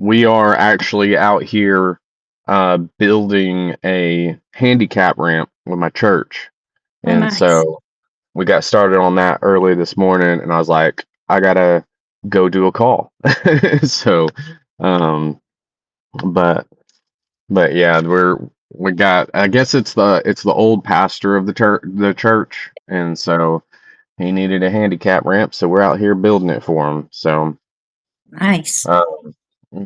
we are actually out here building a handicap ramp with my church. Oh, And nice. so we got started on that early this morning, and I was like, I gotta go do a call. So, um, but but yeah, we got. I guess it's the old pastor of the church, and so he needed a handicap ramp, so we're out here building it for him. So, Nice. um,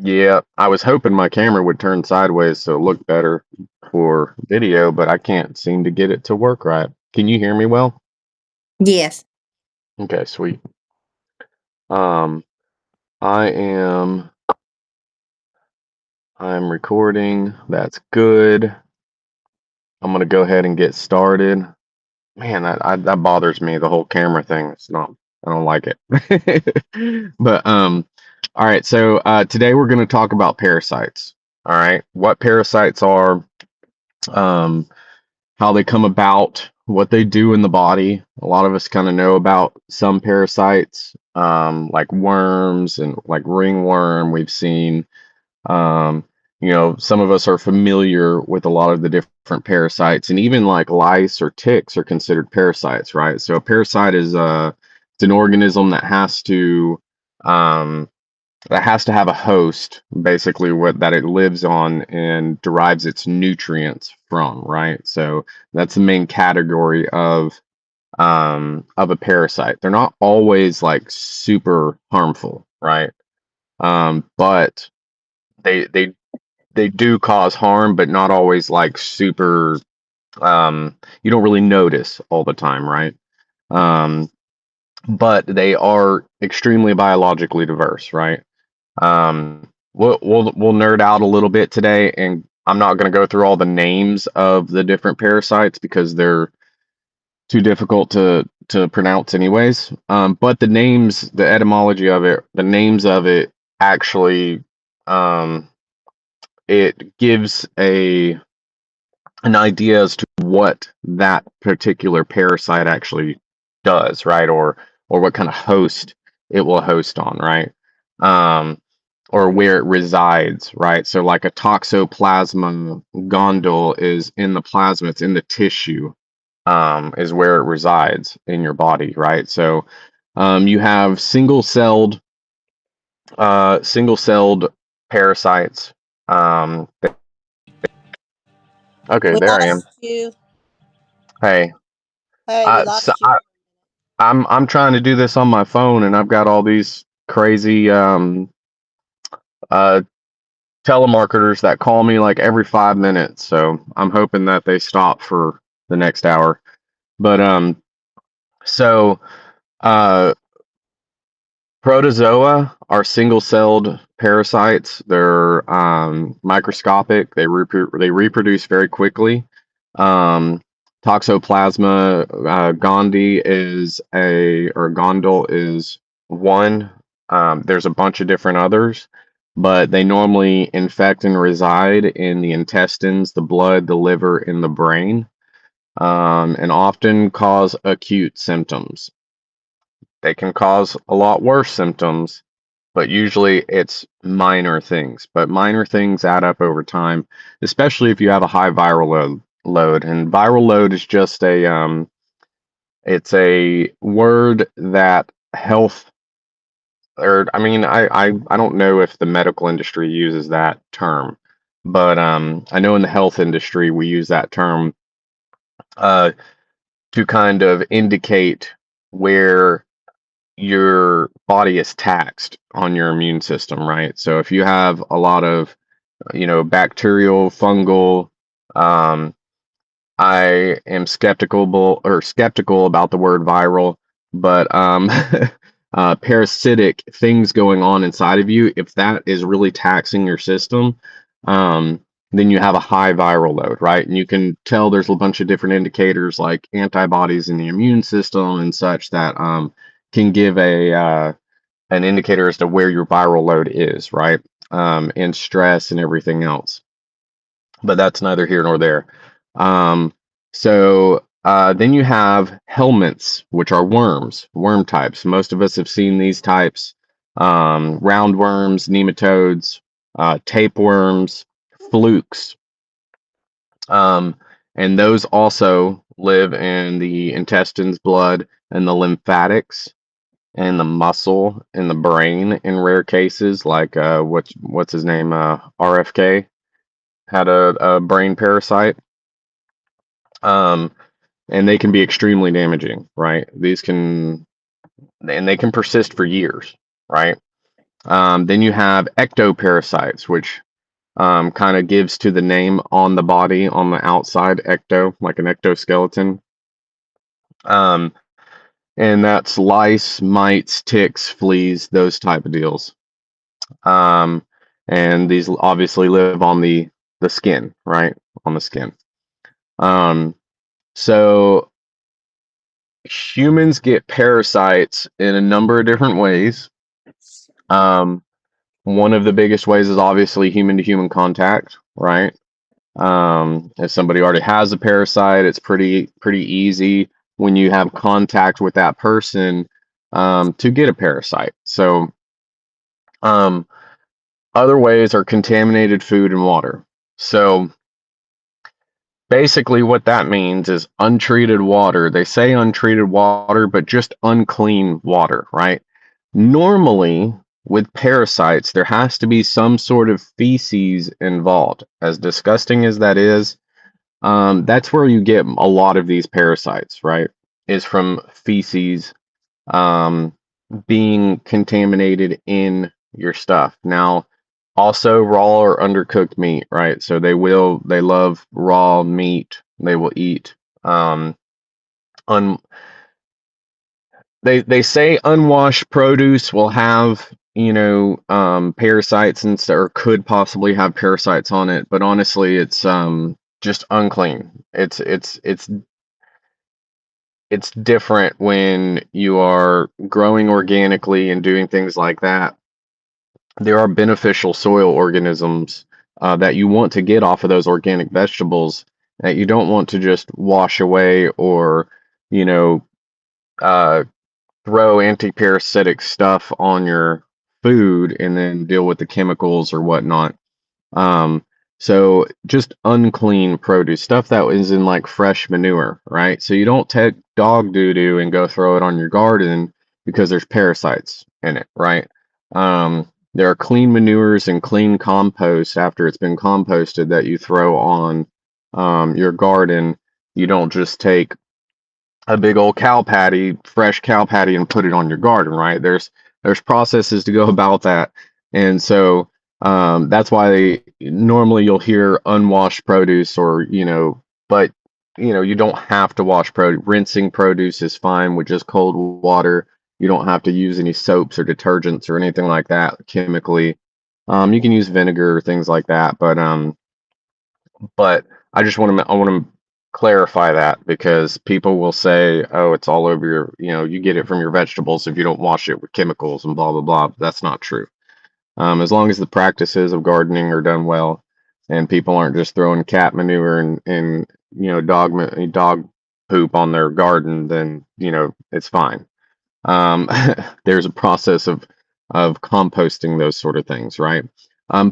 yeah, I was hoping my camera would turn sideways so it looked better for video, but I can't seem to get it to work right. Can you hear me well? Yes. Okay, sweet. Um, I am I'm recording. That's good. I'm gonna go ahead and get started. Man, that bothers me, the whole camera thing. It's not, I don't like it. But all right, so today we're gonna talk about parasites. All right, what parasites are, um, how they come about, what they do in the body. A lot of us kind of know about some parasites, like worms and like ringworm. We've seen, um, some of us are familiar with a lot of the different parasites, and even like lice or ticks are considered parasites, right? So a parasite is it's an organism um, that has to have a host, basically what that it lives on and derives its nutrients from, right? So that's the main category of a parasite. They're not always like super harmful, right? But they they they do cause harm, but not always like super. You don't really notice all the time, right? Um, but they are extremely biologically diverse, right? We'll nerd out a little bit today, and I'm not going to go through all the names of the different parasites because they're too difficult to pronounce, anyways. But the names, the etymology of it, the names of it actually, um, it gives an idea as to what that particular parasite actually does, right? Or what kind of host it will host on, right? Um, or where it resides, right? So like a toxoplasma gondole is in the plasma, it's in the tissue, is where it resides in your body, right? So you have single-celled parasites. Um, okay, We there I am. lost you. Hey, Hey, we I, so lost you. I'm trying to do this on my phone, and I've got all these crazy uh telemarketers that call me like every 5 minutes. So I'm hoping that they stop for the next hour. But so uh protozoa are single-celled parasites. They're microscopic. They reproduce very quickly. Um, Toxoplasma gondii is a or gondole is one. There's a bunch of different others, but they normally infect and reside in the intestines, the blood, the liver, and the brain, and often cause acute symptoms. They can cause a lot worse symptoms, but usually it's minor things. But minor things add up over time, especially if you have a high viral load. And viral load is just it's a word that health, or I mean, I don't know if the medical industry uses that term, but I know in the health industry we use that term uh, to kind of indicate where your body is taxed on your immune system, right? So if you have a lot of, bacterial, fungal, um, I am skeptical about the word viral, but parasitic things going on inside of you, if that is really taxing your system, then you have a high viral load, right? And you can tell there's a bunch of different indicators like antibodies in the immune system and such that can give an indicator as to where your viral load is, right? And stress and everything else. But that's neither here nor there. So then you have helminths, which are worms, worm types. Most of us have seen these types, roundworms, nematodes. tapeworms, flukes, um, and those also live in the intestines, blood, and the lymphatics, and the muscle, and the brain in rare cases, like what's his name, RFK had a brain parasite. Um, and they can be extremely damaging, right? They can persist for years, right? Then you have ectoparasites, which kind of gives to the name on the body on the outside, ecto, like an exoskeleton. Um, and that's lice, mites, ticks, fleas, those type of deals. Um, and these obviously live on the skin, right? On the skin. Um, so humans get parasites in a number of different ways. Um, one of the biggest ways is obviously human to human contact, right? If somebody already has a parasite, it's pretty easy when you have contact with that person to get a parasite. So um, other ways are contaminated food and water. So basically, what that means is untreated water. They say untreated water, but just unclean water, right? Normally, with parasites, there has to be some sort of feces involved. As disgusting as that is, that's where you get a lot of these parasites, right? Is from feces um, being contaminated in your stuff. Now, also raw or undercooked meat, right? So they love raw meat. They will eat. Um, un, they say unwashed produce will have parasites and or could possibly have parasites on it, but honestly, it's just unclean. It's different when you are growing organically and doing things like that. There are beneficial soil organisms that you want to get off of those organic vegetables that you don't want to just wash away or, you know, uh, throw anti-parasitic stuff on your food and then deal with the chemicals or whatnot. Um, so just unclean produce, stuff that is in like fresh manure, right? So you don't take dog doo doo and go throw it on your garden because there's parasites in it, right? There are clean manures and clean compost after it's been composted that you throw on your garden. You don't just take a big old cow patty, fresh cow patty, and put it on your garden, right? There's processes to go about that, and so that's why normally you'll hear unwashed produce, or but you don't have to wash produce. Rinsing produce is fine with just cold water. You don't have to use any soaps or detergents or anything like that chemically. You can use vinegar or things like that, but I want to clarify that because people will say, "Oh, it's all over you get it from your vegetables if you don't wash it with chemicals and blah blah blah." That's not true. As long as the practices of gardening are done well, and people aren't just throwing cat manure and dog poop on their garden, then it's fine. Um, there's a process of composting those sort of things, right?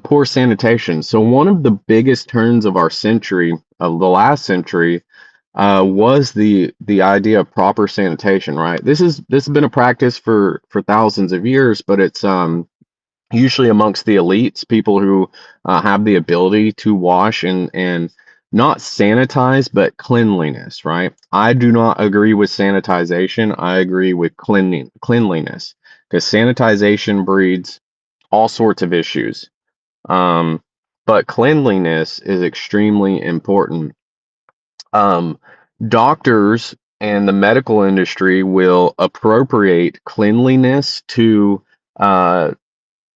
Poor sanitation. So one of the biggest turns of our century, of the last century, was the idea of proper sanitation, right? This has been a practice for thousands of years, but it's usually amongst the elites, people who have the ability to wash and not sanitize, but cleanliness, right? I do not agree with sanitization. I agree with cleanliness because sanitization breeds all sorts of issues. Um, but cleanliness is extremely important. Um, Doctors and the medical industry will appropriate cleanliness uh,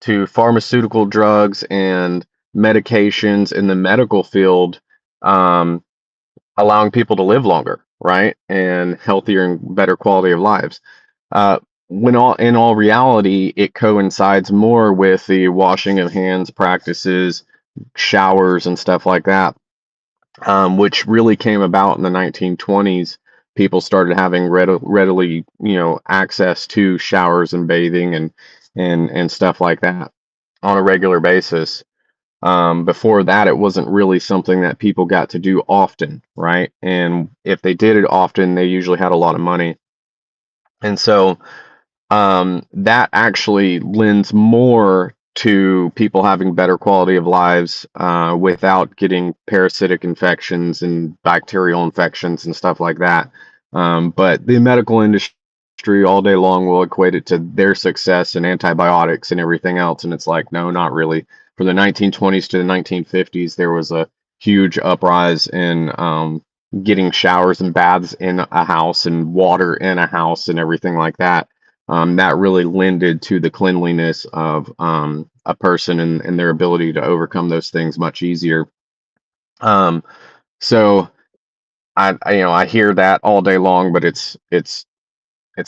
to pharmaceutical drugs and medications in the medical field, um, allowing people to live longer, right, and healthier and better quality of lives. When in all reality, it coincides more with the washing of hands practices, showers, and stuff like that, which really came about in the 1920s. People started having readily, access to showers and bathing and stuff like that on a regular basis. Before that, it wasn't really something that people got to do often, right? And if they did it often, they usually had a lot of money. And so that actually lends more to people having better quality of lives without getting parasitic infections and bacterial infections and stuff like that. But the medical industry all day long will equate it to their success and antibiotics and everything else. And it's like, no, not really. From the 1920s to the 1950s, there was a huge uprise in getting showers and baths in a house and water in a house and everything like that. That really lended to the cleanliness of a person and their ability to overcome those things much easier. Um, so I hear that all day long, but it's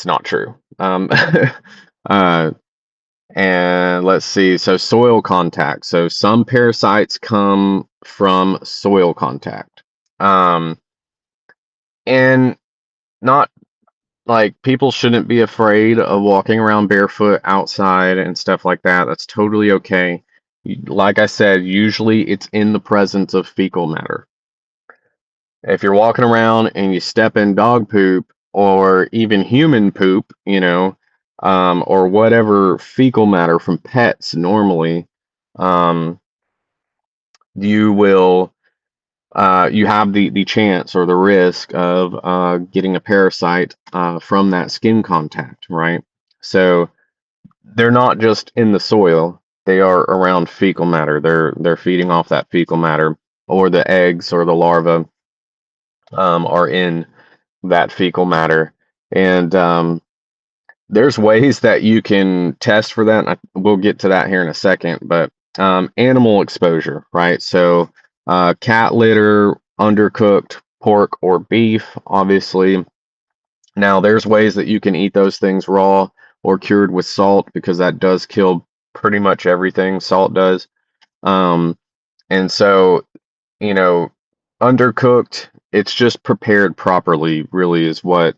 not true. Uh, and let's see. So soil contact. So some parasites come from soil contact. Um, and not like people shouldn't be afraid of walking around barefoot outside and stuff like that. That's totally okay. Like I said, usually it's in the presence of fecal matter. If you're walking around and you step in dog poop or even human poop, or whatever fecal matter from pets normally, um, you will you have the chance or the risk of getting a parasite from that skin contact, right? So they're not just in the soil; they are around fecal matter. They're feeding off that fecal matter, or the eggs or the larvae are in that fecal matter, and there's ways that you can test for that. We'll get to that here in a second, but animal exposure, right? So, cat litter, undercooked pork or beef, obviously. Now, there's ways that you can eat those things raw or cured with salt because that does kill pretty much everything. Salt does. Um, and so, you know, undercooked, it's just prepared properly, really, is what,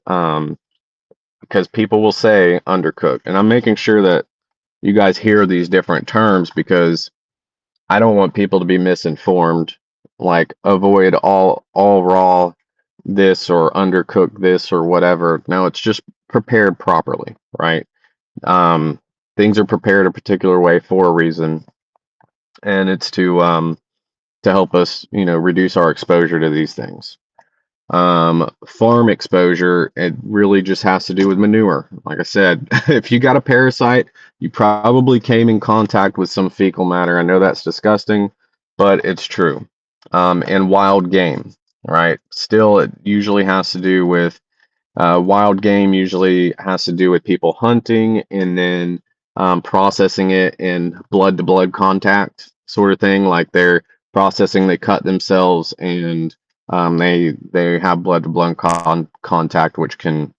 because people will say undercooked. And I'm making sure that you guys hear these different terms because I don't want people to be misinformed. Like avoid all raw this or undercook this or whatever. No, it's just prepared properly, right? Um, Things are prepared a particular way for a reason, and it's to help us, reduce our exposure to these things. Farm exposure, it really just has to do with manure. Like I said, if you got a parasite, you probably came in contact with some fecal matter. I know that's disgusting, but it's true. And wild game, right? Still, it usually has to do with wild game, usually has to do with people hunting and then processing it in blood to blood contact sort of thing. Like they're processing, they cut themselves and they have blood to blood contact, which can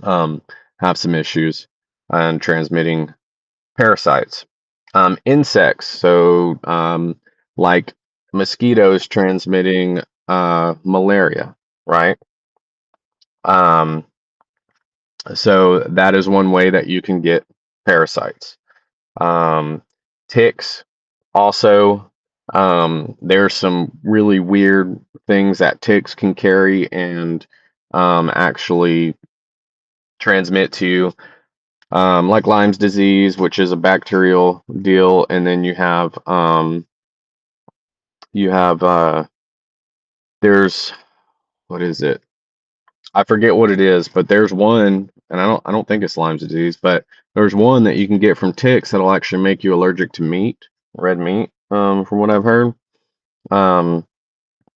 um, have some issues and transmitting parasites. Insects, so like mosquitoes transmitting malaria, right? Um, so that is one way that you can get parasites. Um, Ticks also, there's some really weird things that ticks can carry and actually transmit to you, like Lyme's disease, which is a bacterial deal, and then you have there's what is it? I forget what it is, but there's one, and I don't think it's Lyme's disease, but there's one that you can get from ticks that'll actually make you allergic to meat, red meat, from what I've heard, um,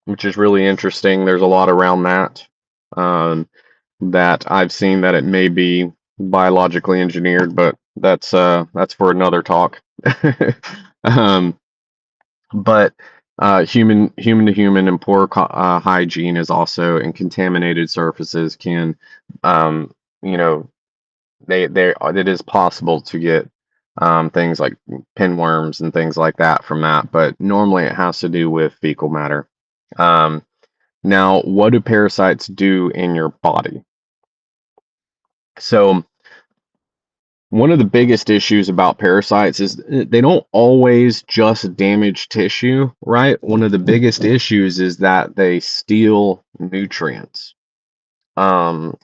which is really interesting. There's a lot around that, um, that I've seen that it may be biologically engineered, but that's for another talk. um, but human to human and poor hygiene is also, and contaminated surfaces can, um, you know, they it is possible to get things like pinworms and things like that from that, but normally it has to do with fecal matter. Um, Now, what do parasites do in your body? So one of the biggest issues about parasites is they don't always just damage tissue, right? One of the biggest issues is that they steal nutrients, um,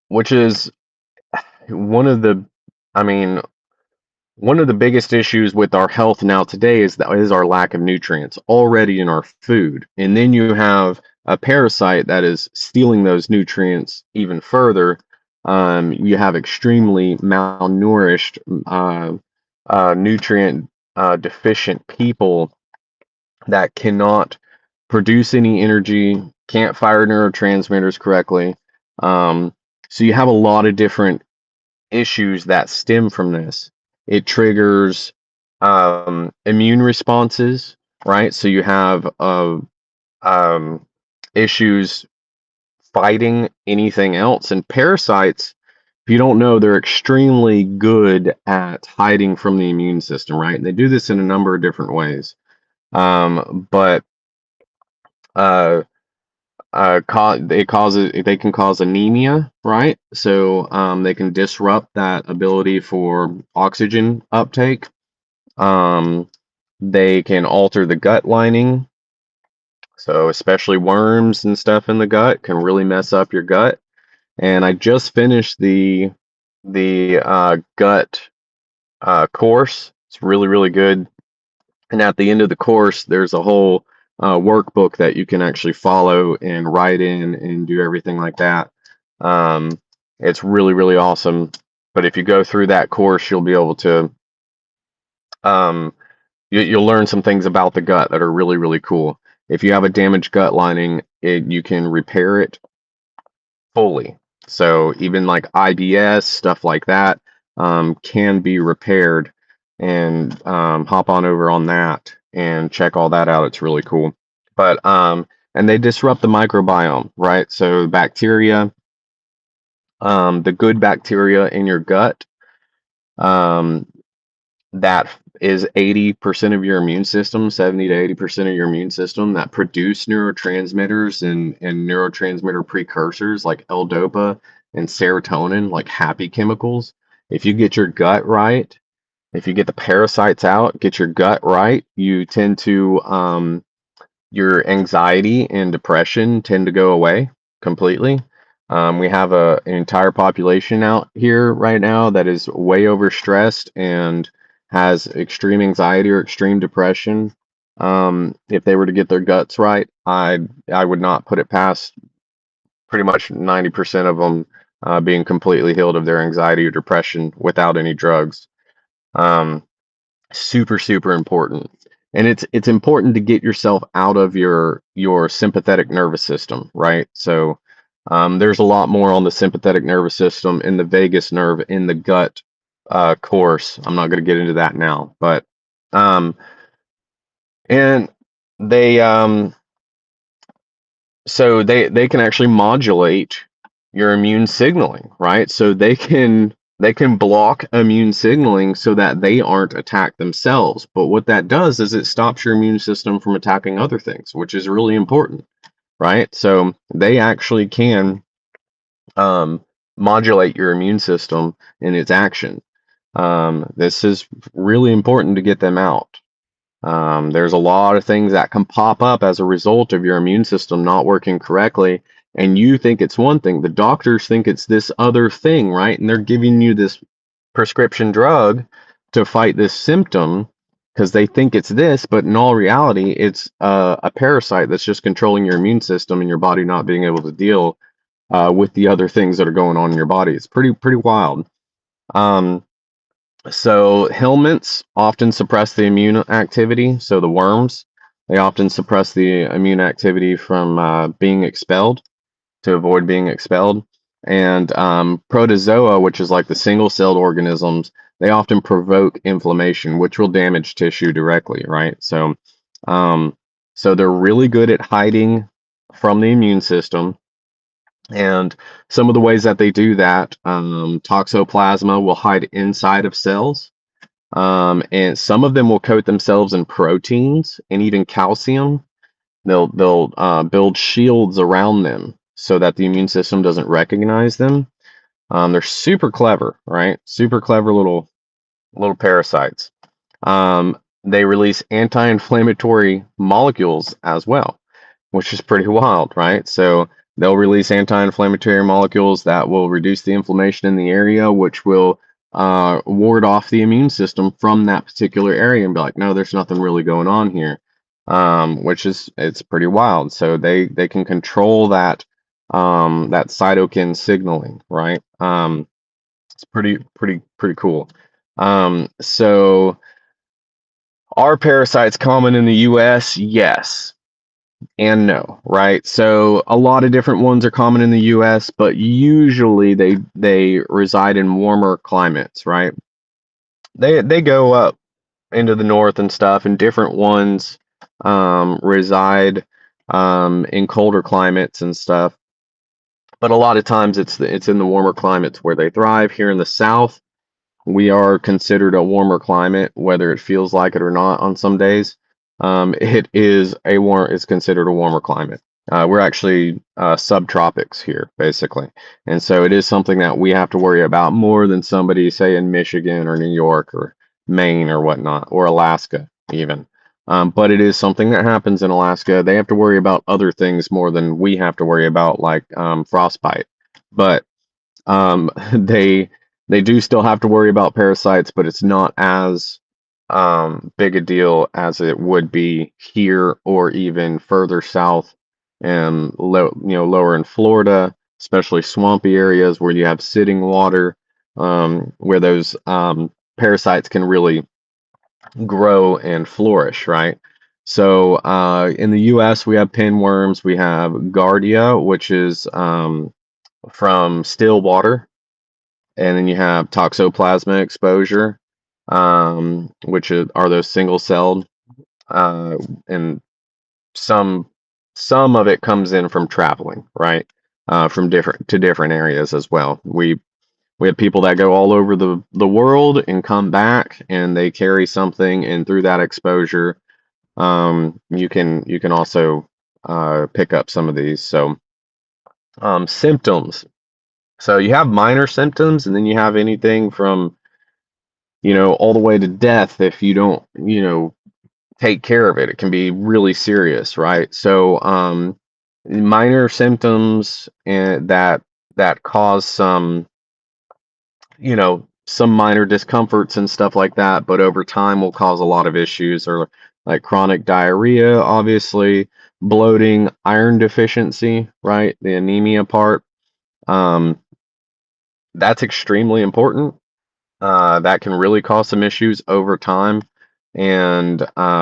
which is one of the, I mean, one of the biggest issues with our health now today is our lack of nutrients already in our food. And then you have a parasite that is stealing those nutrients even further. You have extremely malnourished, nutrient deficient people that cannot produce any energy, can't fire neurotransmitters correctly. Um, so you have a lot of different issues that stem from this. It triggers immune responses, right? So you have um, issues fighting anything else. And parasites, if you don't know, they're extremely good at hiding from the immune system, right? And they do this in a number of different ways. But uh, they can cause anemia, right? So they can disrupt that ability for oxygen uptake. Um, they can alter the gut lining, so especially worms and stuff in the gut can really mess up your gut. And I just finished the gut course. It's really really good. And at the end of the course, there's a whole workbook that you can actually follow and write in and do everything like that. Um, it's really, really awesome. But if you go through that course, you'll be able to, um, you'll learn some things about the gut that are really, really cool. If you have a damaged gut lining, you can repair it fully. So even like IBS, stuff like that, can be repaired. And hop on over on that and check all that out. It's really cool. But and they disrupt the microbiome, right? So bacteria, the good bacteria in your gut, um, that is 80% of your immune system, 70 to 80% of your immune system that produce neurotransmitters and neurotransmitter precursors like L-DOPA and serotonin, like happy chemicals. If you get your gut right, if you get the parasites out, get your gut right, you tend to your anxiety and depression tend to go away completely. We have an entire population out here right now that is way overstressed and has extreme anxiety or extreme depression. If they were to get their guts right, I would not put it past pretty much 90% of them being completely healed of their anxiety or depression without any drugs. Um, Super super important, and it's important to get yourself out of your sympathetic nervous system, right? So there's a lot more on the sympathetic nervous system in the vagus nerve in the gut course. I'm not going to get into that now, but um and they so they can actually modulate your immune signaling, right? So they can block immune signaling so that they aren't attacked themselves. But what that does is it stops your immune system from attacking other things, which is really important, right? So they actually can um, modulate your immune system in its action. This is really important to get them out. There's a lot of things that can pop up as a result of your immune system not working correctly, and you think it's one thing. The doctors think it's this other thing, right? And they're giving you this prescription drug to fight this symptom because they think it's this, but in all reality, it's a parasite that's just controlling your immune system and your body not being able to deal with the other things that are going on in your body. It's pretty wild. Um, so helminths often suppress the immune activity. So the worms, they often suppress the immune activity from being expelled to avoid being expelled. And protozoa, which is like the single-celled organisms, they often provoke inflammation, which will damage tissue directly, right? Um, so they're really good at hiding from the immune system. And some of the ways that they do that, toxoplasma will hide inside of cells, and some of them will coat themselves in proteins and even calcium. They'll build shields around them so that the immune system doesn't recognize them. They're super clever, right? Super clever little parasites. They release anti-inflammatory molecules as well, which is pretty wild, right? So they'll release anti-inflammatory molecules that will reduce the inflammation in the area, which will ward off the immune system from that particular area and be like, no, there's nothing really going on here, which is it's pretty wild. So they can control that cytokine signaling, right? It's pretty cool. So are parasites common in the U.S.? Yes and no, right? So a lot of different ones are common in the US, but usually they reside in warmer climates, right? They go up into the north and stuff, and different ones reside in colder climates and stuff. But a lot of times it's in the warmer climates where they thrive. Here in the south, we are considered a warmer climate, whether it feels like it or not on some days. It's considered a warmer climate. We're actually subtropics here, basically, and so it is something that we have to worry about more than somebody, say, in Michigan or New York or Maine or whatnot, or Alaska even. But it is something that happens in Alaska. They have to worry about other things more than we have to worry about, like frostbite. But they they do still have to worry about parasites, but it's not as big a deal as it would be here or even further south and lower in Florida, especially swampy areas where you have sitting water, where those parasites can really grow and flourish, right? So in the U.S., we have pinworms, we have Giardia, which is from still water, and then you have toxoplasma exposure, which are those single-celled, and some some of it comes in from traveling, right? From different areas as well. We have people that go all over the world and come back, and they carry something, and through that exposure, you can also pick up some of these. So symptoms. So you have minor symptoms, and then you have anything from all the way to death if you don't, take care of it. It can be really serious, right? So, minor symptoms and that cause some minor discomforts and stuff like that, but over time will cause a lot of issues, or like chronic diarrhea, obviously, bloating, iron deficiency, right? The anemia part. Um, that's extremely important. That can really cause some issues over time. And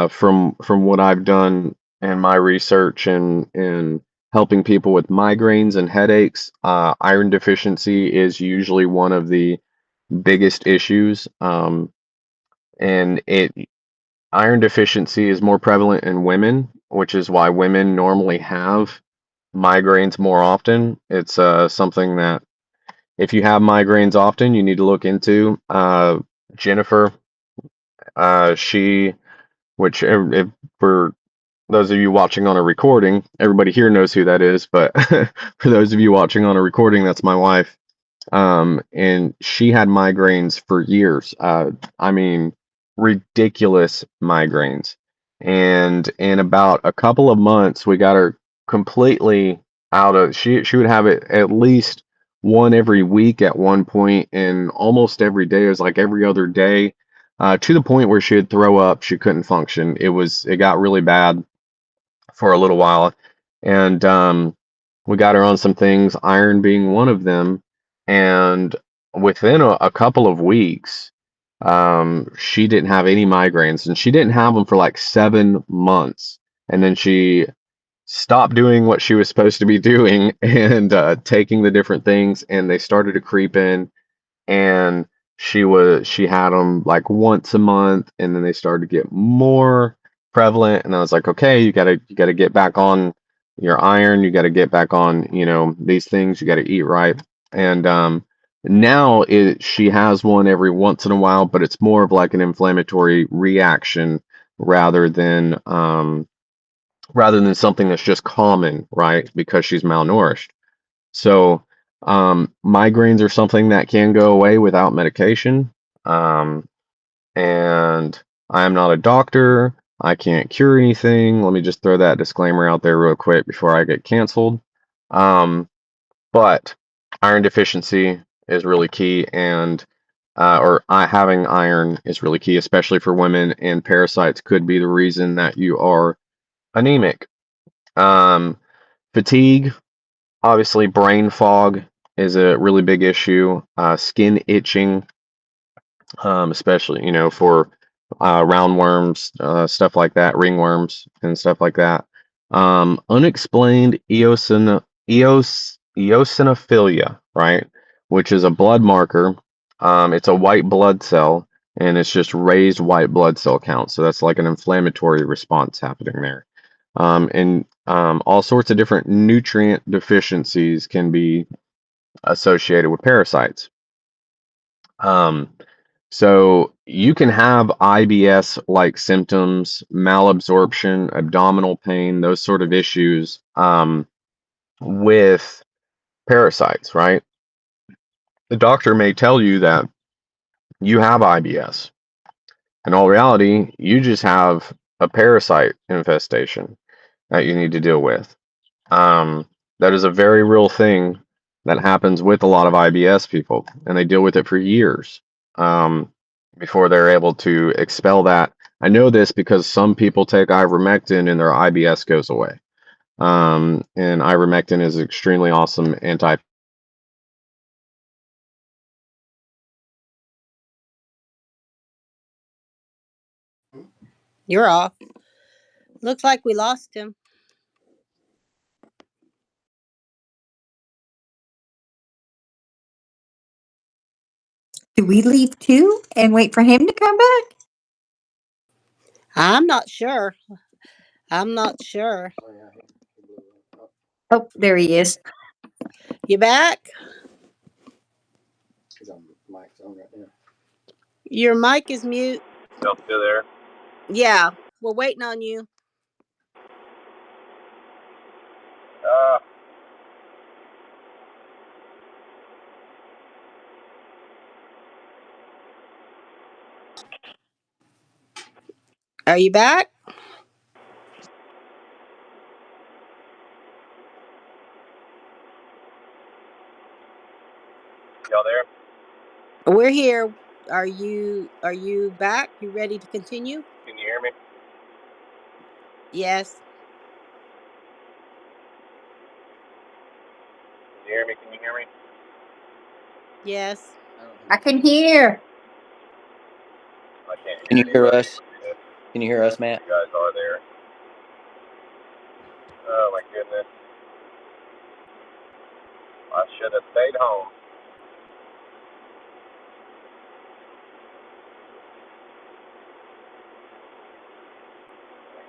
from what I've done in my research and helping people with migraines and headaches, iron deficiency is usually one of the biggest issues. And iron deficiency is more prevalent in women, which is why women normally have migraines more often. It's something that if you have migraines often, you need to look into. Jennifer, she, which if for those of you watching on a recording, everybody here knows who that is, but for those of you watching on a recording, that's my wife. And she had migraines for years. I mean, ridiculous migraines. And in about a couple of months, we got her completely out of. She would have it at least one every week at one point, and almost every day. It was like every other day, to the point where she would throw up. She couldn't function. It got really bad for a little while, and we got her on some things, iron being one of them. And within a couple of weeks, she didn't have any migraines, and she didn't have them for like 7 months. And then she stopped doing what she was supposed to be doing and taking the different things, and they started to creep in, and she had them like once a month, and then they started to get more prevalent, and I was like, okay, you got to get back on your iron, you got to get back on these things, you got to eat right. And now she has one every once in a while, but it's more of like an inflammatory reaction rather than something that's just common, right? Because she's malnourished. So Migraines are something that can go away without medication. Um, and I'm not a doctor. I can't cure anything. Let me just throw that disclaimer out there real quick before I get canceled. But iron deficiency is really key, and having iron is really key, especially for women. And parasites could be the reason that you are anemic. Um, Fatigue, obviously, brain fog is a really big issue. Skin itching, especially for roundworms, stuff like that, ringworms, and stuff like that. Unexplained eosinophilia, right, which is a blood marker. It's a white blood cell, and it's just raised white blood cell count. So that's like an inflammatory response happening there. And all sorts of different nutrient deficiencies can be associated with parasites. Um, so you can have IBS-like symptoms, malabsorption, abdominal pain, those sort of issues with parasites, right? The doctor may tell you that you have IBS. In all reality, you just have a parasite infestation that you need to deal with. That is a very real thing that happens with a lot of IBS people, and they deal with it for years um, before they're able to expel that. I know this because some people take ivermectin and their IBS goes away. And ivermectin is extremely awesome anti. You're off. Looks like we lost him. Do we leave too and wait for him to come back? I'm not sure. I'm not sure. Oh, there he is. You back? Your mic is mute. Still there? Yeah, we're waiting on you. Uh, Are you back? y'all there? We're here. Are you back? You ready to continue? Can you hear me? Yes. Can you hear me? Can you hear me? Yes. I can hear. I can't Can hear you hear anybody. us? Can you hear us, Matt? You guys are there. Oh my goodness. I should have stayed home.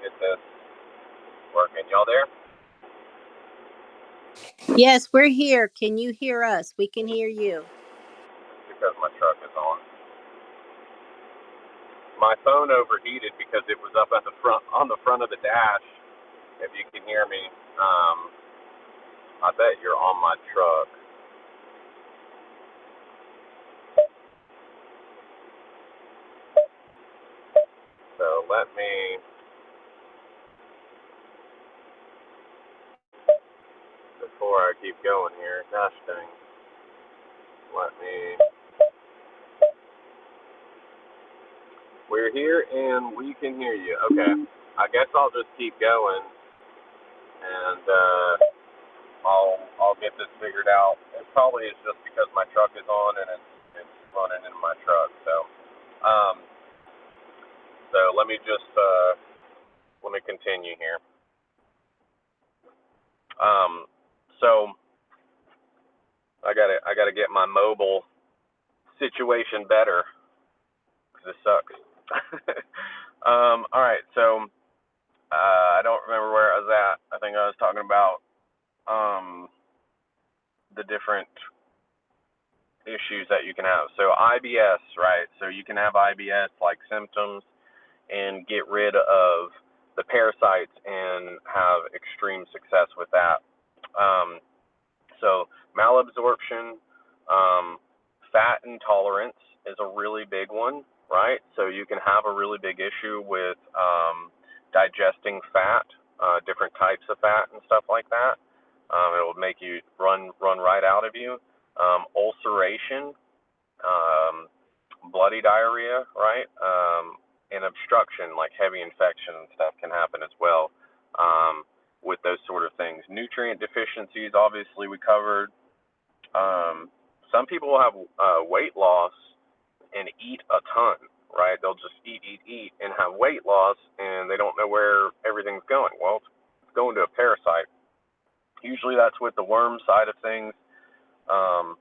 Get this working. Y'all there? Yes, we're here. Can you hear us? We can hear you. Because my truck is on. My phone overheated because it was up at the front on the front of the dash. If you can hear me, I bet you're on my truck. So let me, before I keep going here, gosh dang, let me. We're here and we can hear you. Okay, I guess I'll just keep going and I'll get this figured out. It probably is just because my truck is on and it's running in my truck. Um, so let me continue here. So I gotta get my mobile situation better because this sucks. All right, so I don't remember where I was at. I think I was talking about the different issues that you can have. So IBS, right? So you can have IBS like symptoms and get rid of the parasites and have extreme success with that. Um, So malabsorption, fat intolerance is a really big one, right? So you can have a really big issue with digesting fat, different types of fat and stuff like that. It will make you run right out of you. Ulceration, um, bloody diarrhea, right? And obstruction, like heavy infection and stuff, can happen as well with those sort of things. Nutrient deficiencies, obviously, we covered. Some people will have weight loss and eat a ton, right? They'll just eat, and have weight loss, and they don't know where everything's going. Well, it's going to a parasite. Usually that's with the worm side of things. Um,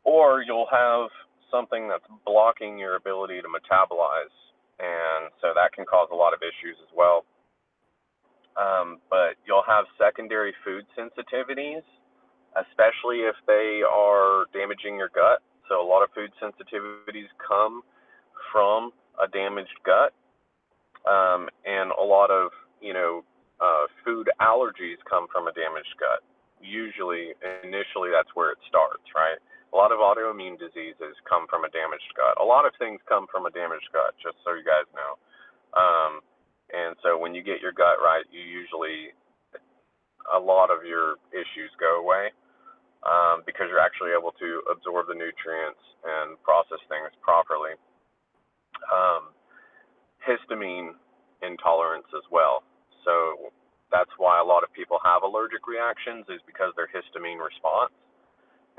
or you'll have something that's blocking your ability to metabolize, and so that can cause a lot of issues as well. But you'll have secondary food sensitivities, especially if they are damaging your gut. So a lot of food sensitivities come from a damaged gut, and a lot of food allergies come from a damaged gut. Usually, initially, that's where it starts, right? A lot of autoimmune diseases come from a damaged gut. A lot of things come from a damaged gut, just so you guys know. And so when you get your gut right, you usually, a lot of your issues go away, because you're actually able to absorb the nutrients and process things properly. Um, Histamine intolerance as well. So that's why a lot of people have allergic reactions, is because their histamine response.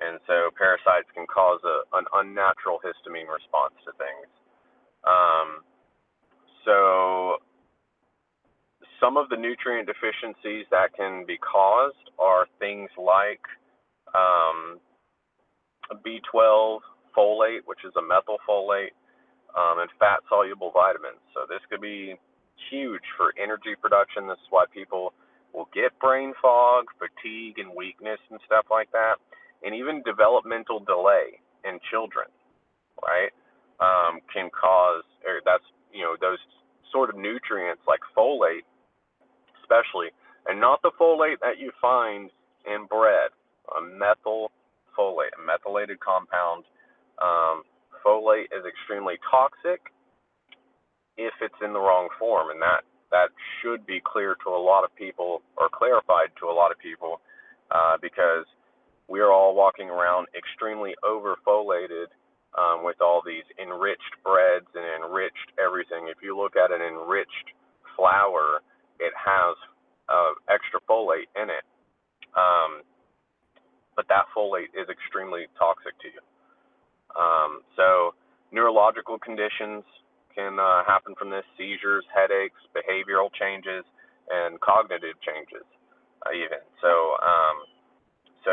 And so parasites can cause an unnatural histamine response to things. So some of the nutrient deficiencies that can be caused are things like B12, folate, which is a methylfolate, and fat-soluble vitamins. So this could be huge for energy production. This is why people will get brain fog, fatigue, and weakness and stuff like that, and even developmental delay in children, right? Can cause, or that's, those sort of nutrients like folate, especially, and not the folate that you find in bread, a methylfolate, a methylated compound. Folate is extremely toxic if it's in the wrong form, and that should be clear to a lot of people, or clarified to a lot of people, because we are all walking around extremely overfolated, with all these enriched breads and enriched everything. If you look at an enriched flour, it has extra folate in it, but that folate is extremely toxic to you. So neurological conditions can happen from this: seizures, headaches, behavioral changes, and cognitive changes, even. So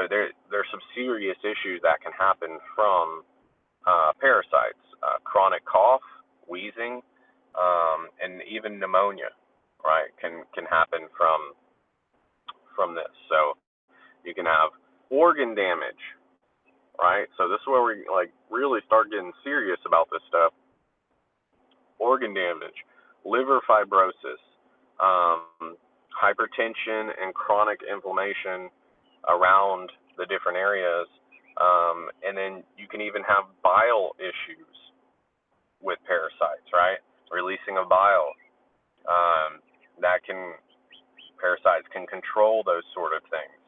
there's some serious issues that can happen from parasites: chronic cough, wheezing, and even pneumonia, right? Can happen from this. So you can have organ damage, right? So this is where we really start getting serious about this stuff. Organ damage, liver fibrosis, hypertension, and chronic inflammation around the different areas. And then you can even have bile issues with parasites, right? Releasing of bile. Parasites can control those sort of things.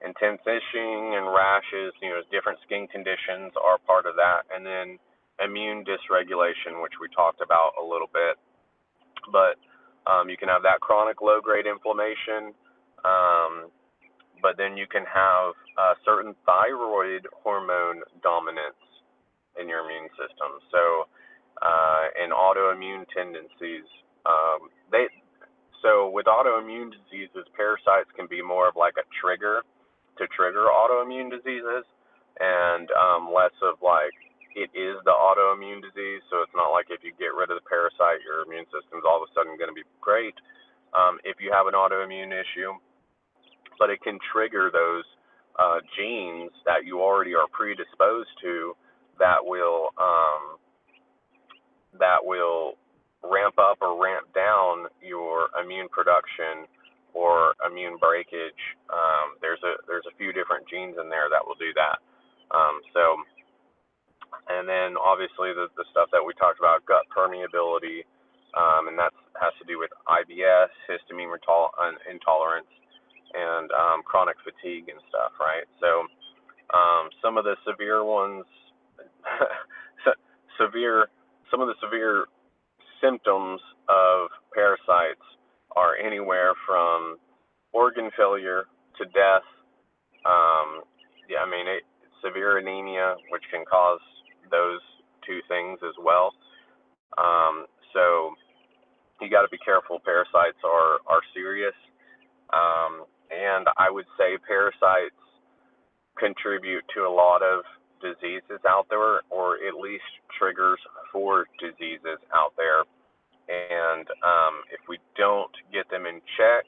Intense itching and rashes, different skin conditions are part of that. And then immune dysregulation, which we talked about a little bit. But you can have that chronic low-grade inflammation, but then you can have certain thyroid hormone dominance in your immune system. So, and autoimmune tendencies. So with autoimmune diseases, parasites can be more of like a trigger to trigger autoimmune diseases, and less of like it is the autoimmune disease. So it's not like if you get rid of the parasite, your immune system's all of a sudden going to be great if you have an autoimmune issue. But it can trigger those genes that you already are predisposed to that will ramp up or ramp down your immune production or immune breakage. There's a few different genes in there that will do that. And then obviously the stuff that we talked about, gut permeability, and that has to do with IBS, histamine intolerance, and chronic fatigue and stuff, right? So some of the severe ones, some of the severe symptoms of parasites are anywhere from organ failure to death. Yeah, I mean, severe anemia, which can cause those two things as well. So you got to be careful. Parasites are serious, and I would say parasites contribute to a lot of diseases out there, or at least triggers for diseases out there. And if we don't get them in check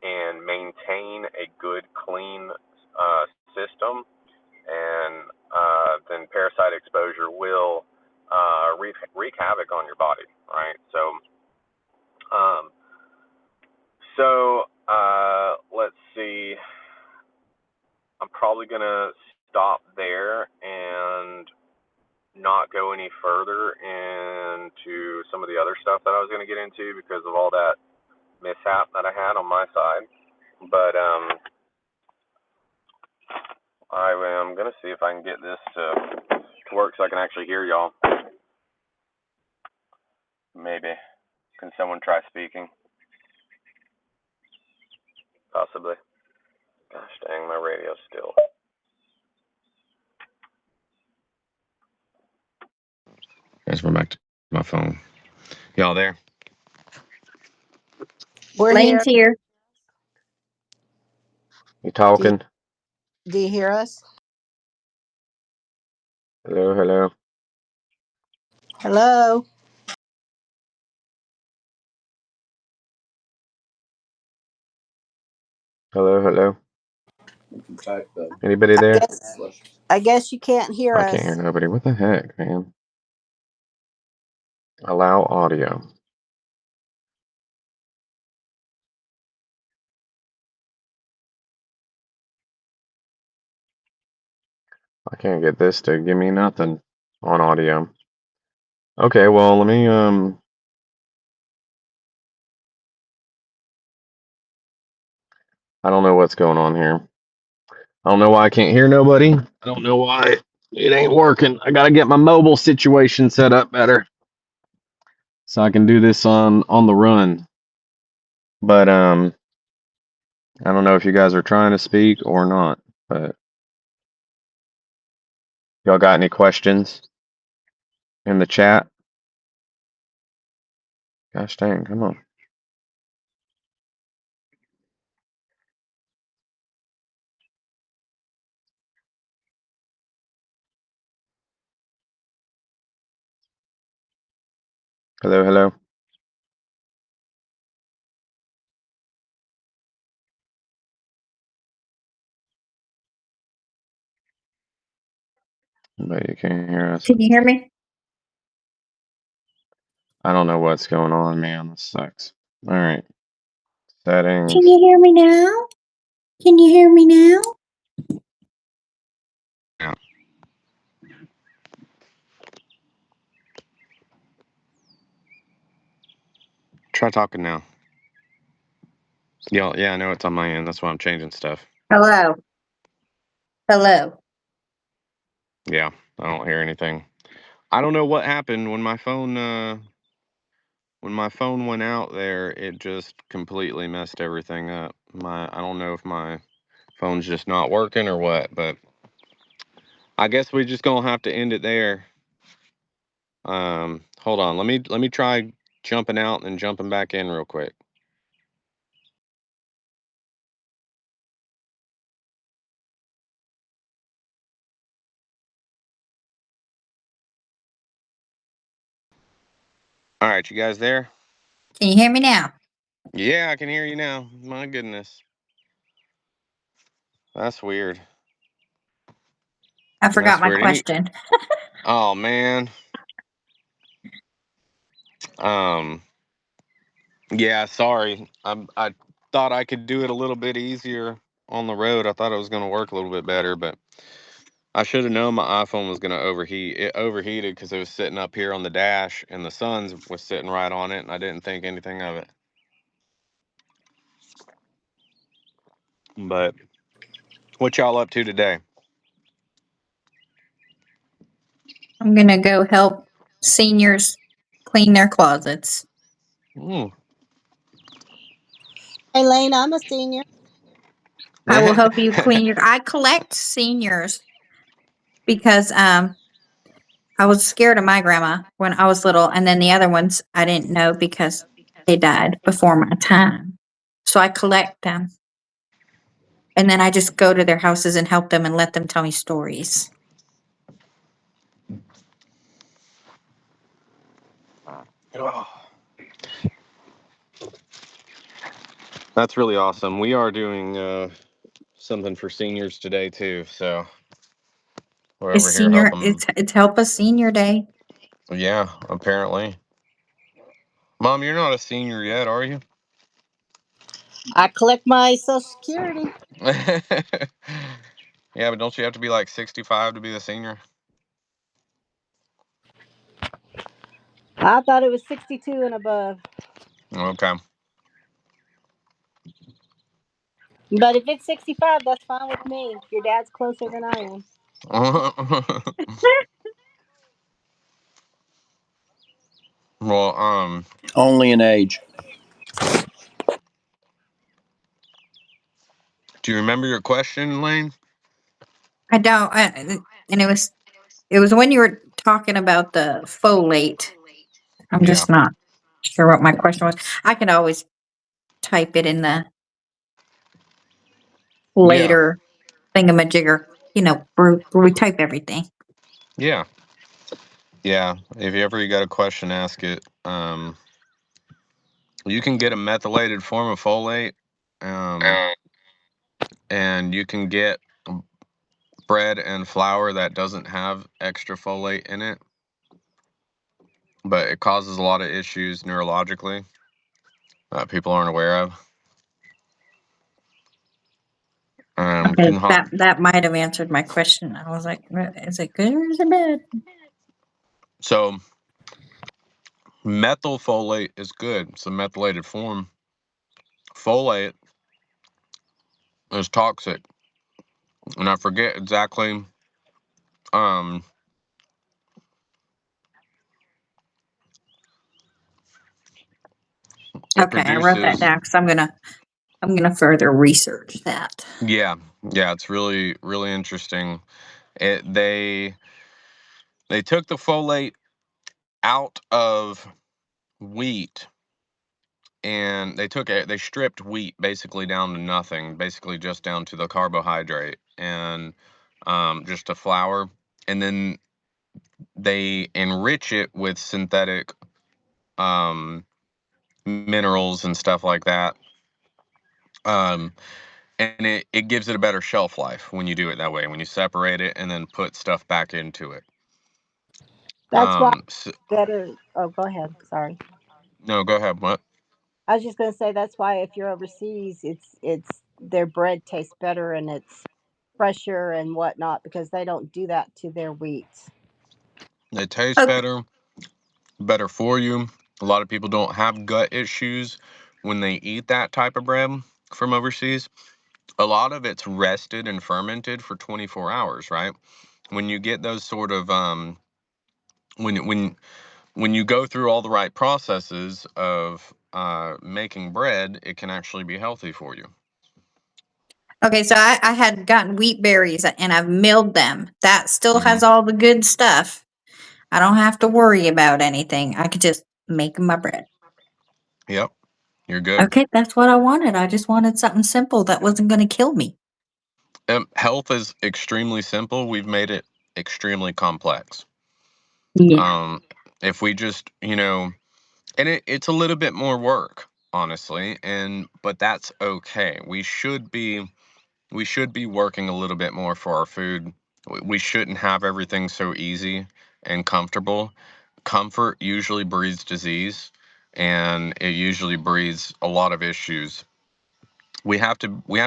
and maintain a good, clean system, and then parasite exposure will wreak havoc on your body, right? Let's see. I'm probably gonna stop there and not go any further into some of the other stuff that I was gonna get into because of all that mishap that I had on my side. But I am gonna see if I can get this to work so I can actually hear y'all. Maybe. Can someone try speaking? Possibly. Gosh dang, my radio's still. Guys, we're back to my phone. Y'all there? We're Lane's here. here. You talking? Do you hear us? Hello, hello. Hello. Hello, hello. Anybody there? I guess you can't hear I us. can't hear nobody. What the heck, man? Allow audio. I can't get this to give me nothing on audio. Okay, well, let me, I don't know what's going on here. I don't know why I can't hear nobody. I don't know why it ain't working. I gotta get my mobile situation set up better so I can do this on the run. But, I don't know if you guys are trying to speak or not, but y'all got any questions in the chat? Gosh dang, come on. Hello, hello. But you can't hear us. Can you hear me? I don't know what's going on, man. This sucks. All right. Settings. Can you hear me now? Can you hear me now? Yeah. Try talking now. Yeah, I know it's on my end. That's why I'm changing stuff. Hello. Hello. Yeah, I don't hear anything. I don't know what happened when my phone went out there. It just completely messed everything up. I don't know if my phone's just not working or what, but I guess we're just gonna have to end it there. Hold on. Let me try jumping out and jumping back in real quick. All right, you guys there? Can you hear me now? Yeah, I can hear you now. My goodness. That's weird. I forgot That's my weird. question. Oh man. Yeah, sorry. I thought I could do it a little bit easier on the road. I thought it was going to work a little bit better, but I should have known my iPhone was going to overheat. It overheated because it was sitting up here on the dash and the sun was sitting right on it, and I didn't think anything of it. But what y'all up to today? I'm gonna go help seniors clean their closets. Mm. Hey, Lane, I'm a senior. I will help you clean your. I collect seniors because I was scared of my grandma when I was little, and then the other ones I didn't know because they died before my time. So I collect them, and then I just go to their houses and help them and let them tell me stories. Oh, that's really awesome. We are doing something for seniors today too, so we're over It's here senior. helping. It's Help Us Senior Day. Yeah, apparently. Mom, you're not a senior yet, are you? I collect my Social Security. Yeah, but don't you have to be like 65 to be a senior? I thought it was 62 and above. Okay. But if it's 65, that's fine with me. Your dad's closer than I am. Well, Only an age. do you remember your question, Lane? I don't. And it was when you were talking about the folate. I'm Yeah. just not sure what my question was. I could always type it in the Yeah. later thingamajigger. Where we type everything. Yeah. Yeah. If you ever got a question, ask it. You can get a methylated form of folate, um, and you can get bread and flour that doesn't have extra folate in it, but it causes a lot of issues neurologically that people aren't aware of. Okay, Can that might have answered my question. I was like, is it good or is it bad? So methylfolate is good. It's a methylated form. Folate is toxic, and I forget exactly. Um, it Okay, I wrote that produces. down because I'm gonna further research that. Yeah, yeah, it's really really interesting. They took the folate out of wheat, and they stripped wheat basically down to nothing, basically just down to the carbohydrate and just a flour, and then they enrich it with synthetic um, minerals and stuff like that. Um, and it gives it a better shelf life when you do it that way, when you separate it and then put stuff back into it. That's why So, better. Oh, go ahead. Sorry. no, go ahead. What? I was just going to say that's why if you're overseas, it's their bread tastes better and it's fresher and whatnot because they don't do that to their wheat. It tastes Okay, better for you. A lot of people don't have gut issues when they eat that type of bread from overseas. A lot of it's rested and fermented for 24 hours, right? When you get those sort of when when you go through all the right processes of making bread, it can actually be healthy for you. okay. So I had gotten wheat berries and I've milled them. That still Hmm. has all the good stuff. I don't have to worry about anything. I could just make my bread. Yep, you're good. Okay, that's what I wanted. I just wanted something simple that wasn't going to kill me. Health is extremely simple. We've made it extremely complex. Yeah. Um, if we just, and it's a little bit more work, honestly, and but that's okay. We should be working a little bit more for our food. We shouldn't have everything so easy and comfortable. Comfort usually breeds disease, and it usually breeds a lot of issues. we have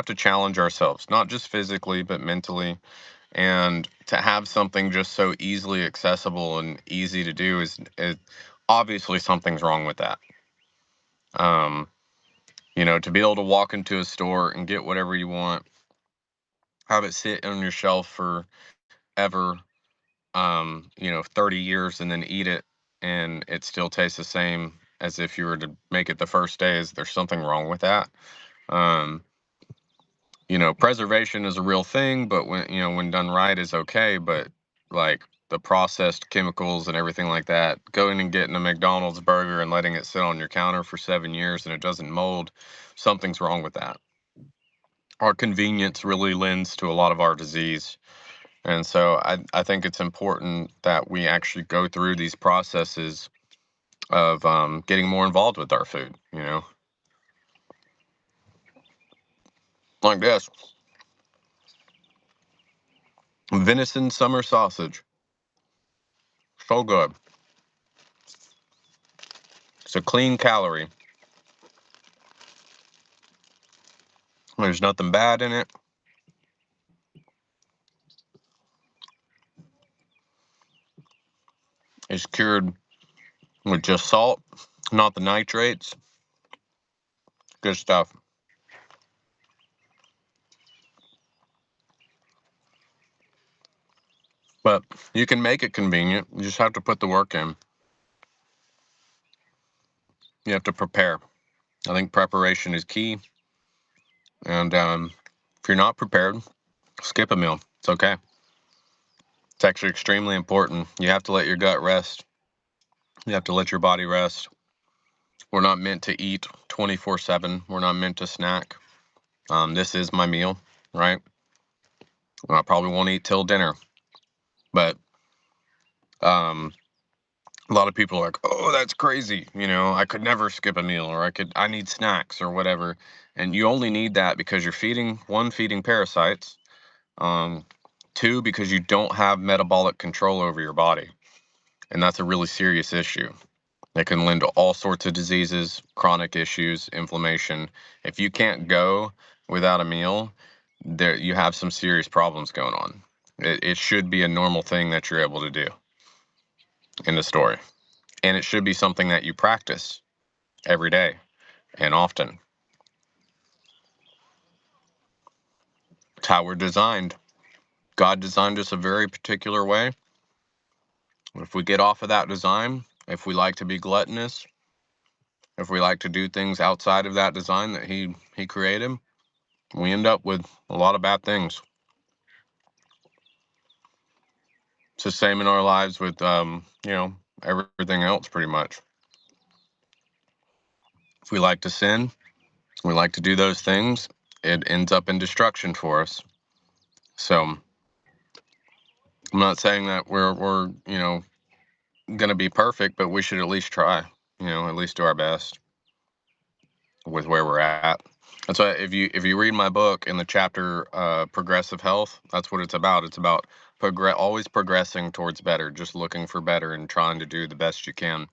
to challenge ourselves, not just physically but mentally. And to have something just so easily accessible and easy to do is obviously something's wrong with that. um to be able to walk into a store and get whatever you want, have it sit on your shelf forever, 30 years, and then eat it and it still tastes the same as if you were to make it the first day, is there's something wrong with that. um Preservation is a real thing, but when done right is okay. But like the processed chemicals and everything like that, going and getting a McDonald's burger and letting it sit on your counter for 7 years and it doesn't mold, something's wrong with that. Our convenience really lends to a lot of our disease. And so I think it's important that we actually go through these processes of getting more involved with our food, like this venison summer sausage. So good. It's a clean calorie. There's nothing bad in it. It's cured with just salt, not the nitrates. Good stuff. But you can make it convenient. You just have to put the work in. You have to prepare. I think preparation is key. And if you're not prepared, skip a meal. It's okay. It's actually extremely important. You have to let your gut rest. You have to let your body rest. We're not meant to eat 24/7. We're not meant to snack. This is my meal, right? I probably won't eat till dinner. But um, a lot of people are like, oh, that's crazy. I could never skip a meal, or I need snacks or whatever. And you only need that because you're feeding parasites. Um, two, because you don't have metabolic control over your body. And that's a really serious issue. It can lend to all sorts of diseases, chronic issues, inflammation. If you can't go without a meal, there you have some serious problems going on. It should be a normal thing that you're able to do in the story. And it should be something that you practice every day and often. It's how we're designed. God designed us a very particular way. If we get off of that design, if we like to be gluttonous, if we like to do things outside of that design that he created, we end up with a lot of bad things. It's the same in our lives with everything else pretty much. If we like to sin, we like to do those things, it ends up in destruction for us. So I'm not saying that we're going to be perfect, but we should at least try, at least do our best with where we're at. That's why if you read my book in the chapter progressive health, that's what it's about. It's about always progressing towards better, just looking for better and trying to do the best you can.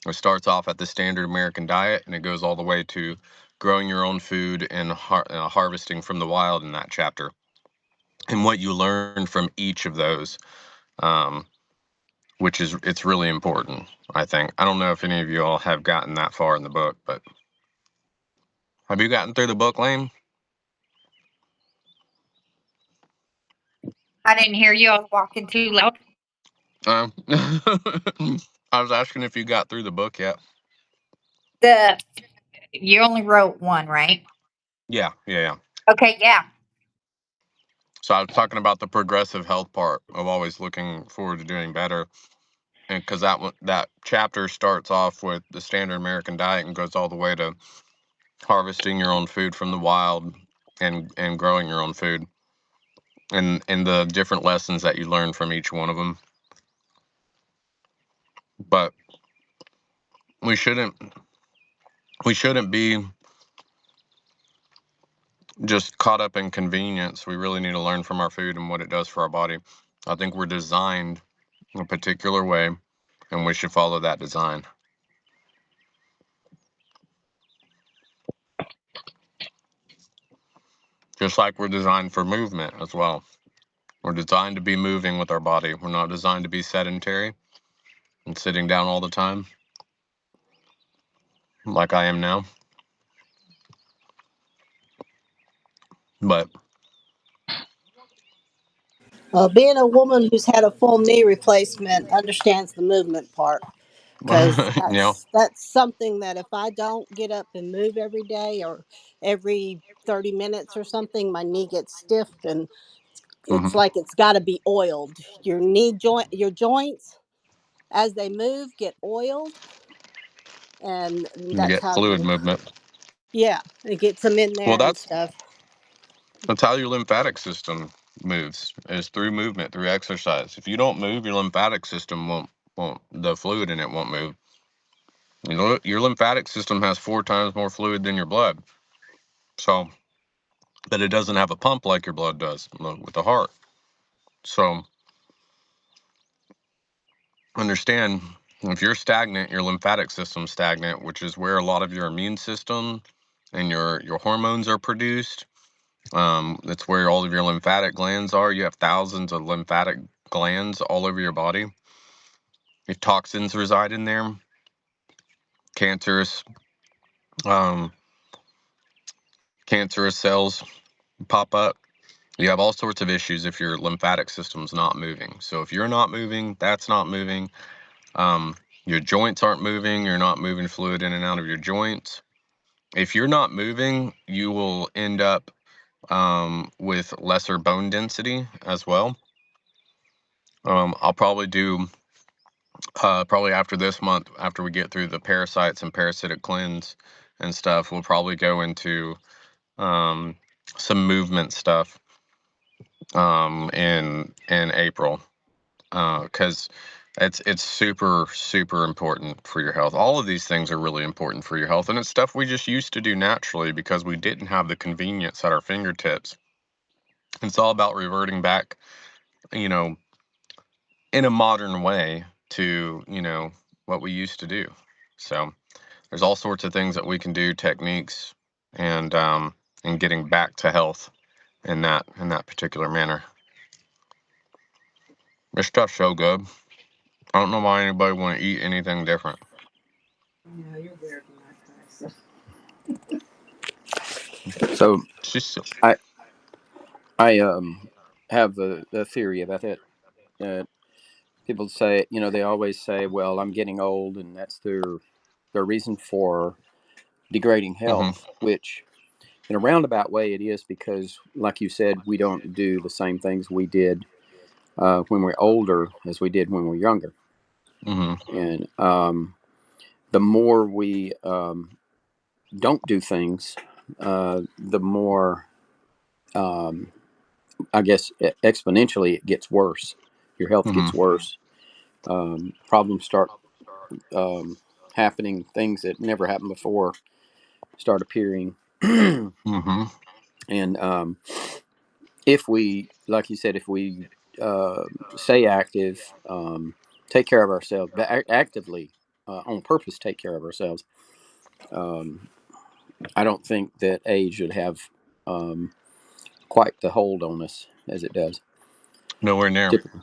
It starts off at the standard American diet, and it goes all the way to growing your own food and harvesting from the wild in that chapter. And what you learn from each of those, um, it's really important, I think. I don't know if any of you all have gotten that far in the book, but have you gotten through the book, Lane? I didn't hear you. I was walking too loud. I was asking if you got through the book yet. The You only wrote one, right? Yeah. Okay, yeah. So I was talking about the progressive health part of always looking forward to doing better. And because that chapter starts off with the standard American diet and goes all the way to harvesting your own food from the wild and growing your own food, and the different lessons that you learn from each one of them. But we shouldn't be just caught up in convenience. We really need to learn from our food and what it does for our body. I think we're designed a particular way, and we should follow that design. Just like we're designed for movement as well. We're designed to be moving with our body. We're not designed to be sedentary and sitting down all the time like I am now. But Being a woman who's had a full knee replacement understands the movement part, because you know, that's something that if I don't get up and move every day or every 30 minutes or something, my knee gets stiff, and it's mhm, like it's got to be oiled. Your knee joint, your joints as they move get oiled, and you that's get how fluid you, movement. yeah, it gets them in Well, there and that's stuff. that's how your lymphatic system moves, is through movement, through exercise. If you don't move, your lymphatic system won't the fluid in it won't move. You know, your lymphatic system has 4 times more fluid than your blood. So, but it doesn't have a pump like your blood does with the heart. So, understand, if you're stagnant, your lymphatic system's stagnant, which is where a lot of your immune system and your hormones are produced. That's where all of your lymphatic glands are. You have thousands of lymphatic glands all over your body. If toxins reside in there, cancerous um, cancerous cells pop up. You have all sorts of issues if your lymphatic system's not moving. So if you're not moving, that's not moving. Um, your joints aren't moving. You're not moving fluid in and out of your joints. If you're not moving, you will end up with lesser bone density as well. I'll probably do probably after this month, after we get through the parasites and parasitic cleanse and stuff, we'll probably go into um, some movement stuff in April, because it's super important for your health. All of these things are really important for your health, and it's stuff we just used to do naturally because we didn't have the convenience at our fingertips. It's all about reverting back, you know, in a modern way to, what we used to do. So there's all sorts of things that we can do, techniques, and getting back to health in that particular manner. This stuff's so good. I don't know why anybody want to eat anything different. Yeah, you're weird in that So It's just I I have the theory about that. Uh, People say, they always say, well, I'm getting old, and that's their reason for degrading hmm health, which in a roundabout way it is, because like you said, we don't do the same things we did when we're older as we did when we're younger. hmm And the more we don't do things, the more, um, I guess, exponentially it gets worse. Your health hmm gets worse. Problems start um, happening. Things that never happened before start appearing. hmm And if we, like you said, if we stay active, take care of ourselves, but actively, on purpose, take care of ourselves, um, I don't think that age should have um, quite the hold on us as it does Nowhere near. typically.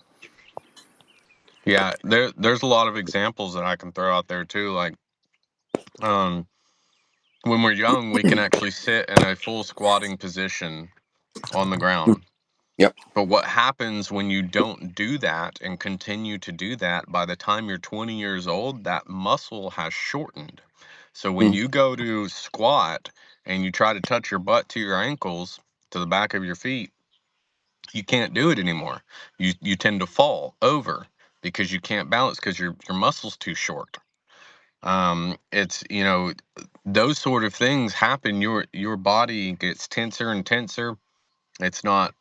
Yeah, there's a lot of examples that I can throw out there too. Like, um, when we're young, we can actually sit in a full squatting position on the ground. Yep. But what happens when you don't do that and continue to do that, by the time you're 20 years old, that muscle has shortened. So when Mm. you go to squat and you try to touch your butt to your ankles, to the back of your feet, you can't do it anymore. You tend to fall over because you can't balance because your muscle's too short. It's, those sort of things happen. Your body gets tenser and tenser. It's not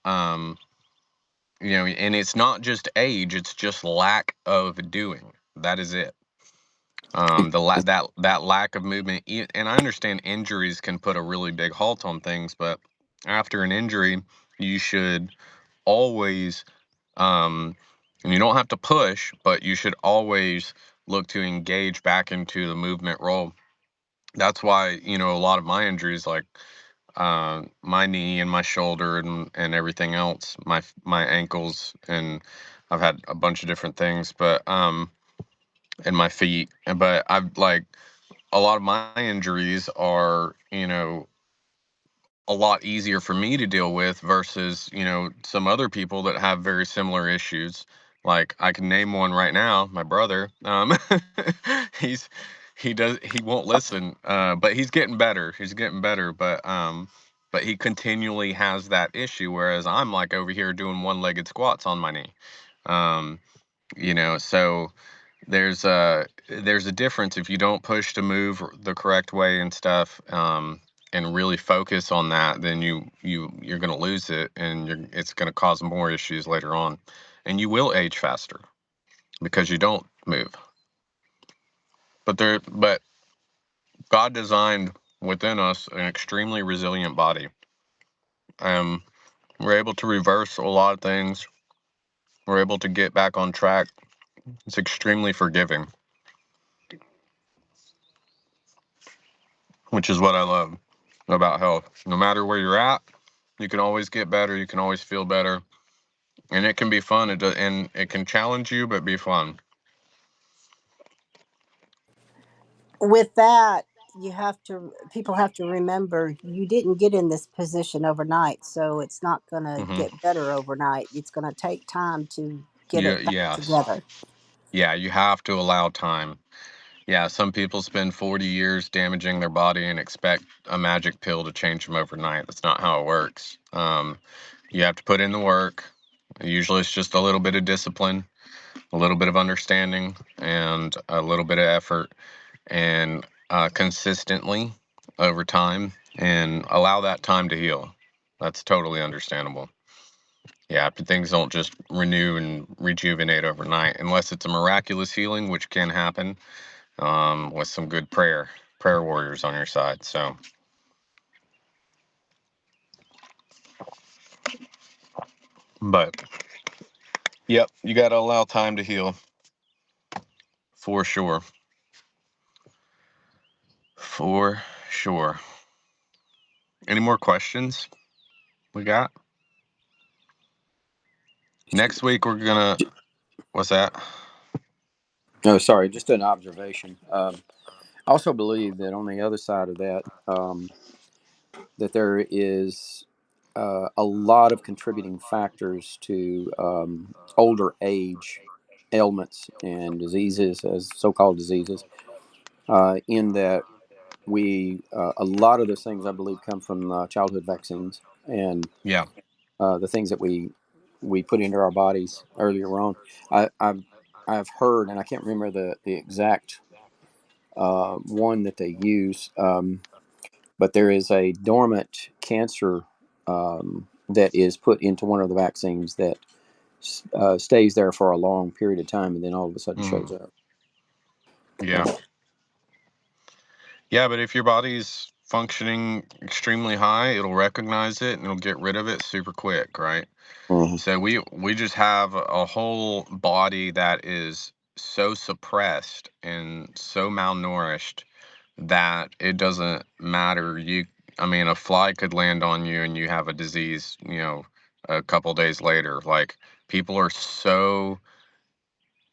and it's not just age, it's just lack of doing. That is it. That lack of movement. And I understand injuries can put a really big halt on things, but after an injury, you should always, um, and you don't have to push, but you should always look to engage back into the movement role. That's why, a lot of my injuries, like, my knee and my shoulder and everything else, my ankles, and I've had a bunch of different things, but and my feet. But I've like a lot of my injuries are, a lot easier for me to deal with versus, some other people that have very similar issues. Like I can name one right now, my brother. He's he won't listen, but he's getting better. He's getting better, but he continually has that issue, whereas I'm like over here doing one-legged squats on my knee. Um, so there's a difference if you don't push to move the correct way and stuff, and really focus on that, then you're going to lose it, and it's going to cause more issues later on, and you will age faster because you don't move. But God designed within us an extremely resilient body. We're able to reverse a lot of things. We're able to get back on track. It's extremely forgiving, which is what I love about health. No matter where you're at, you can always get better. You can always feel better, and it can be fun. And it can challenge you, but be fun. With that, you have to people have to remember you didn't get in this position overnight, so it's not going to Hmm. get better overnight. It's going to take time to get Yeah. it back Yes. together. Yeah. You have to allow time. Yeah. Some people spend 40 years damaging their body and expect a magic pill to change them overnight. That's not how it works. You have to put in the work. Usually, it's just a little bit of discipline, a little bit of understanding, and a little bit of effort, and consistently over time, and allow that time to heal. That's totally understandable. Yeah, but things don't just renew and rejuvenate overnight unless it's a miraculous healing, which can happen, with some good prayer warriors on your side. So, but yep, you got to allow time to heal for sure. For sure. Any more questions we got? Next week we're gonna. What's that? No, sorry, just an observation. I also believe that on the other side of that, that there is a lot of contributing factors to older age ailments and diseases, as so-called diseases, in that we a lot of those things I believe come from childhood vaccines and Yeah. the things that we put into our bodies earlier on. I've heard, and I can't remember the exact one that they use, but there is a dormant cancer that is put into one of the vaccines that stays there for a long period of time and then all of a sudden Hmm. shows up. Yeah. Yeah, but if your body's functioning extremely high, it'll recognize it and it'll get rid of it super quick, right? Mhm. So we just have a whole body that is so suppressed and so malnourished that it doesn't matter. I mean, a fly could land on you and you have a disease, a couple days later. Like people are so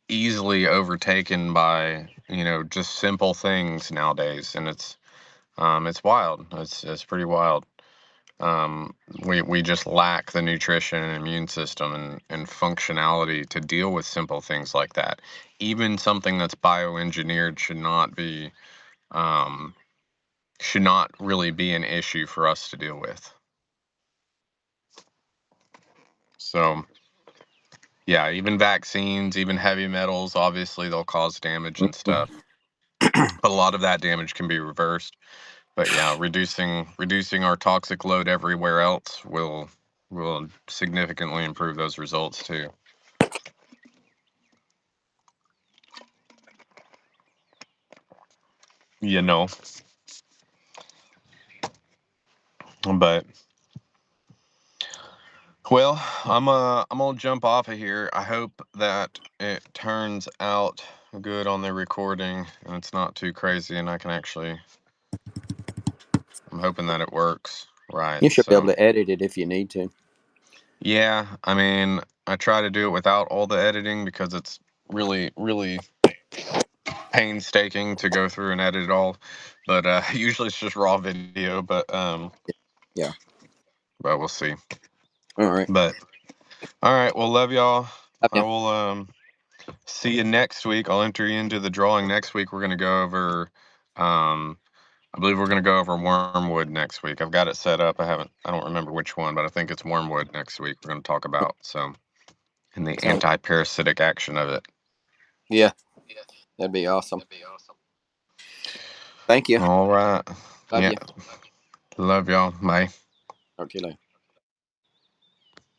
easily overtaken by, just simple things nowadays, and it's wild. It's pretty wild. Um, we just lack the nutrition and immune system and functionality to deal with simple things like that. Even something that's bioengineered um, should not really be an issue for us to deal with. So yeah, even vaccines, even heavy metals, obviously they'll cause damage and stuff, but a lot of that damage can be reversed. But yeah, reducing our toxic load everywhere else will significantly improve those results too. You know, but well, I'm gonna jump off of here. I hope that it turns out good on the recording and it's not too crazy, and I can actually. I'm hoping that it works. Right. You should be able So to edit it if you need to. yeah, I mean, I try to do it without all the editing because it's really, really painstaking to go through and edit it all. But usually it's just raw video. Yeah. But we'll see. All right. But all right, well, love y'all. I Yeah. will see you next week. I'll enter you into the drawing next week. We're gonna go over I believe we're gonna go over wormwood next week. I've got it set up. I don't remember which one, but I think it's wormwood next week we're gonna talk about. So and the Sounds, anti-parasitic action of it. yeah, that'd be awesome. Thank you. All right. Love Yeah. you. Love y'all. Bye. Talk to you later.